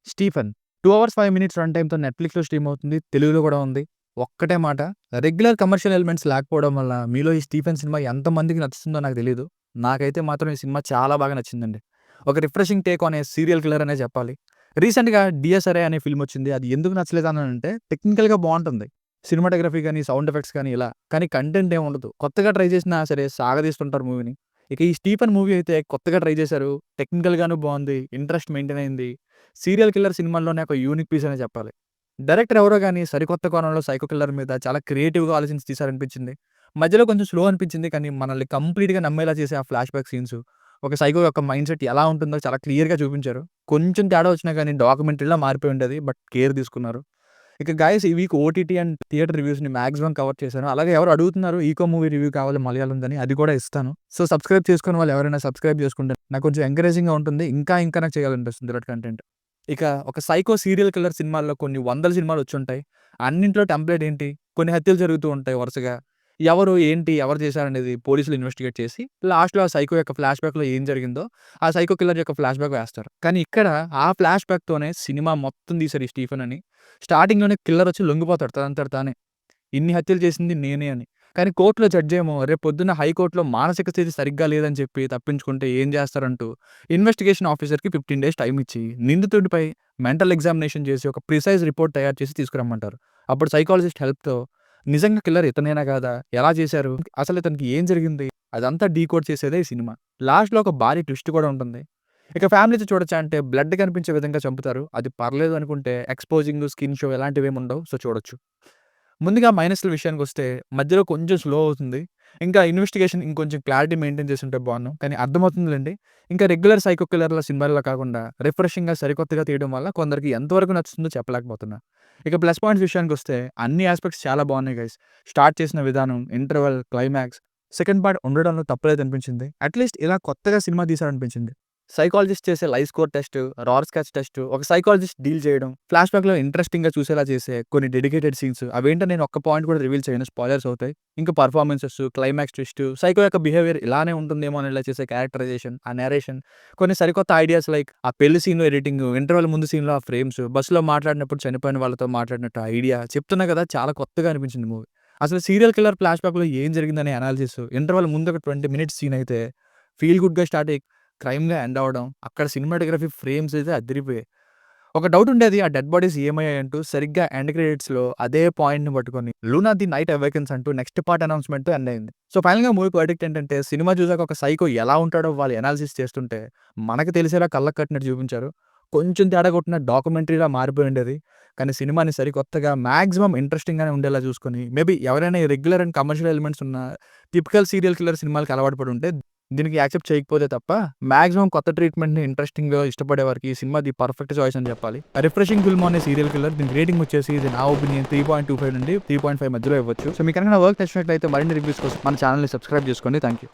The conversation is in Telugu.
'స్టీఫెన్' 2 అవర్స్ 5 మినిట్స్ రన్ టైమ్‌తో నెట్‌ఫ్లిక్స్‌లో స్ట్రీమ్ అవుతుంది. తెలుగులో కూడా ఉంది. ఒక్కటే మాట, రెగ్యులర్ కమర్షియల్ ఎలిమెంట్స్ లేకపోవడం వల్ల మీలో ఈ 'స్టీఫెన్' సినిమా ఎంతమందికి నచ్చుతుందో నాకు తెలీదు. నాకైతే మాత్రం ఈ సినిమా చాలా బాగా నచ్చిందండి. ఒక refreshing take on a serial killer అనే చెప్పాలి. రీసెంట్‌గా 'డిఎస్ఆర్ఏ' అనే ఫిల్మ్ వచ్చింది. అది ఎందుకు నచ్చలేదనంటే టెక్నికల్‌గా బావుంటుంది. సినిమాటోగ్రఫీ గాని, సౌండ్ ఎఫెక్ట్స్ కానీ ఇలా. కానీ కంటెంట్ ఏమి ఉండదు. కొత్తగా ట్రై చేసినా సరే సాగదీస్తుంటారు మూవీని. ఇక ఈ 'స్టీఫెన్' మూవీ అయితే కొత్తగా ట్రై చేశారు. టెక్నికల్‌గాను బావుంది. ఇంట్రెస్ట్ మెయింటైన్ అయింది. సీరియల్ కిల్లర్ సినిమాల్లోనే ఒక యూనిక్ పీస్ అనే చెప్పాలి. డైరెక్టర్ ఎవరో గాని సరికొత్త కోణంలో సైకో కిల్లర్ మీద చాలా క్రియేటివ్‌గా ఆలోచించి తీశారనిపించింది. మధ్యలో కొంచెం స్లో అనిపించింది. కానీ మనల్ని కంప్లీట్‌గా నమ్మేలా చేసే ఆ ఫ్లాష్ బ్యాక్ సీన్స్, ఒక సైకో యొక్క మైండ్‌సెట్ ఎలా ఉంటుందో చాలా క్లియర్‌గా చూపించారు. కొంచెం తేడా వచ్చినా గాని డాక్యుమెంటరీలా మారిపోయి ఉండేది. బట్ కేర్ తీసుకున్నారు. ఇక గైస్ ఈ వీక్ ఓటీటీ అండ్ థియేటర్ రివ్యూస్‌ని మాక్సిమం కవర్ చేశాను. అలాగే ఎవరు అడుగుతున్నారు ఈకో మూవీ రివ్యూ కావాలి మలయాళందని, అది కూడా ఇస్తాను. సో సబ్స్క్రైబ్ చేసుకున్న వాళ్ళు ఎవరైనా సబ్స్క్రైబ్ చేసుకుంటే నాకు కొంచెం ఎంకరేజింగ్‌గా ఉంటుంది. ఇంకా నాకు చేయాలనిపిస్తుంది ఇలాంటి కంటెంట్. ఇక ఒక సైకో సీరియల్ కిల్లర్ సినిమాల్లో కొన్ని వందల సినిమాలు వచ్చుంటాయి. అన్నింట్లో టెంప్లేట్ ఏంటి? కొన్ని హత్యలు జరుగుతూ ఉంటాయి వరుసగా. ఎవరు, ఏంటి, ఎవరు చేశారనేది పోలీసులు ఇన్వెస్టిగేట్ చేసి లాస్ట్‌లో ఆ సైకో యొక్క ఫ్లాష్ బ్యాక్‌లో ఏం జరిగిందో ఆ సైకో కిల్లర్ యొక్క ఫ్లాష్ బ్యాక్ వేస్తారు. కానీ ఇక్కడ ఆ ఫ్లాష్ బ్యాక్‌తోనే సినిమా మొత్తం తీశారు ఈ 'స్టీఫెన్' అని. స్టార్టింగ్‌లోనే కిల్లర్ వచ్చి లొంగిపోతాడు తనంతట తానే. ఇన్ని హత్యలు చేసింది నేనే అని. కానీ కోర్ట్‌లో జడ్జేమో రేపొద్దున్న హైకోర్ట్‌లో మానసిక స్థితి సరిగ్గా లేదని చెప్పి తప్పించుకుంటే ఏం చేస్తారంటూ ఇన్వెస్టిగేషన్ ఆఫీసర్‌కి 15 డేస్ టైమ్ ఇచ్చి నిందితుడిపై మెంటల్ ఎగ్జామినేషన్ చేసి ఒక ప్రిసైజ్ రిపోర్ట్ తయారు చేసి తీసుకురమ్మంటారు. అప్పుడు సైకాలజిస్ట్ హెల్ప్‌తో నిజంగా కిల్లర్ ఇతనేనా కాదా? ఎలా చేశారు? అసలు ఇతనికి ఏం జరిగింది? అదంతా డీకోడ్ చేసేదే ఈ సినిమా. లాస్ట్‌లో ఒక భారీ ట్విస్ట్ కూడా ఉంటుంది. ఇక ఫ్యామిలీతో చూడొచ్చా అంటే బ్లడ్ కనిపించే విధంగా చంపుతారు. అది పర్లేదు అనుకుంటే ఎక్స్‌పోజింగ్, స్కిన్ షో ఇలాంటివేమి ఉండవు. సో చూడొచ్చు. ముందుగా మైనస్‌ల విషయానికొస్తే మధ్యలో కొంచెం స్లో అవుతుంది. ఇంకా ఇన్వెస్టిగేషన్ ఇంకొంచెం క్లారిటీ మెయింటైన్ చేసుంటే బావున్ను. కానీ అర్థమవుతుందిలెండి. ఇంకా రెగ్యులర్ సైకో కిల్లర్‌ల సినిమాల్లా కాకుండా రిఫ్రెషింగ్‌గా సరికొత్తగా తీయడం వల్ల కొందరికి ఎంతవరకు నచ్చుతుందో చెప్పలేకపోతున్నా. ఇక ప్లస్ పాయింట్స్ విషయానికొస్తే అన్ని యాస్పెక్ట్స్ చాలా బావున్నాయి గైస్. స్టార్ట్ చేసిన విధానం, ఇంటర్వల్, క్లైమాక్స్, సెకండ్ పార్ట్ ఉండడంలో తప్పులేదనిపించింది. అట్‌లీస్ట్ ఇలా కొత్తగా సినిమా తీశారనిపించింది. సైకాలజిస్ట్ చేసే live score test, Rorschach test, ఒక సైకాలజిస్ట్ డీల్ చేయడం, ఫ్లాష్ బ్యాక్‌లో ఇంట్రెస్టింగ్‌గా చూసేలా చేసే కొన్ని డెడికేటెడ్ సీన్స్ అవేంటో నేను ఒక్క పాయింట్ కూడా రివీల్ చేయను. స్పాయిలర్స్ అవుతాయి. ఇంకా పెర్ఫార్మన్సెస్, క్లైమాక్స్ ట్విస్ట్, సైకో యొక్క బిహేవియర్ ఇలానే ఉంటుందేమో అనేలా చేసే క్యారెక్టరైజేషన్, ఆ నరేషన్, కొన్ని సరికొత్త ఐడియాస్ లైక్ ఆ పెళ్లి సీన్‌లో ఎడిటింగ్, ఇంటర్వల్ ముందు సీన్‌లో ఆ ఫ్రేమ్స్, బస్సులో మాట్లాడినప్పుడు చనిపోయిన వాళ్ళతో మాట్లాడినట్టు ఐడియా చెప్తున్నా కదా! చాలా కొత్తగా అనిపించింది మూవీ. అసలు సీరియల్ కిల్లర్ ఫ్లాష్ బ్యాక్‌లో ఏం జరిగిందనే అనాలిసిస్, ఇంటర్వల్ ముందు ఒక 20 మినిట్స్ సీన్ అయితే ఫీల్ గుడ్‌గా స్టార్ట్ అయ్యి క్రైమ్‌గా ఎండ్ అవ్వడం, అక్కడ సినిమాటోగ్రఫీ ఫ్రేమ్స్ అయితే అదిరిపోయాయి. ఒక డౌట్ ఉండేది ఆ డెడ్ బాడీస్ ఏమయ్యాయంటూ. సరిగ్గా ఎండ్ క్రెడిట్స్‌లో అదే పాయింట్‌ని పట్టుకొని 'లూనా ది నైట్ అవేకెన్స్' అంటూ నెక్స్ట్ పార్ట్ అనౌన్స్‌మెంట్‌తో ఎండ్ అయింది. సో ఫైనల్‌గా మూవీ వర్డిక్ట్ ఏంటంటే సినిమా చూసాక ఒక సైకో ఎలా ఉంటాడో వాళ్ళు అనాలిసిస్ చేస్తుంటే మనకు తెలిసేలా కళ్ళకి కట్టినట్టు చూపించారు. కొంచెం తేడా కొట్టిన డాక్యుమెంటరీలా మారిపోయి ఉండేది. కానీ సినిమాని సరికొత్తగా మాక్సిమం ఇంట్రెస్టింగ్‌గానే ఉండేలా చూసుకొని మేబీ ఎవరైనా ఈ రెగ్యులర్ అండ్ కమర్షియల్ ఎలిమెంట్స్ ఉన్న టిపికల్ సీరియల్ కిల్లర్ సినిమాలకి అలవాటు పడి ఉంటే దీనికి యాక్సెప్ట్ చేయకపోతే తప్ప మాక్సిమం కొత్త ట్రీట్మెంట్‌ని ఇంట్రెస్టింగ్‌గా ఇష్టపడే వారికి ఈ సినిమా ది పర్ఫెక్ట్ చాయిస్ అని చెప్పాలి. రిఫ్రెషింగ్ ఫిల్మ్ అనే సీరియల్ కిల్లర్ దీనికి రేటింగ్ వచ్చేసి ఇది నా ఒపీనియన్ 3.25 నుండి 3.5 మధ్యలో ఇవ్వచ్చు. సో మీకు కనుక నా వర్క్ నచ్చినట్లయితే మరిన్ని రివ్యూస్ కోసం మన ఛానెల్‌ని సబ్స్క్రైబ్ చేసుకోండి. Thank you.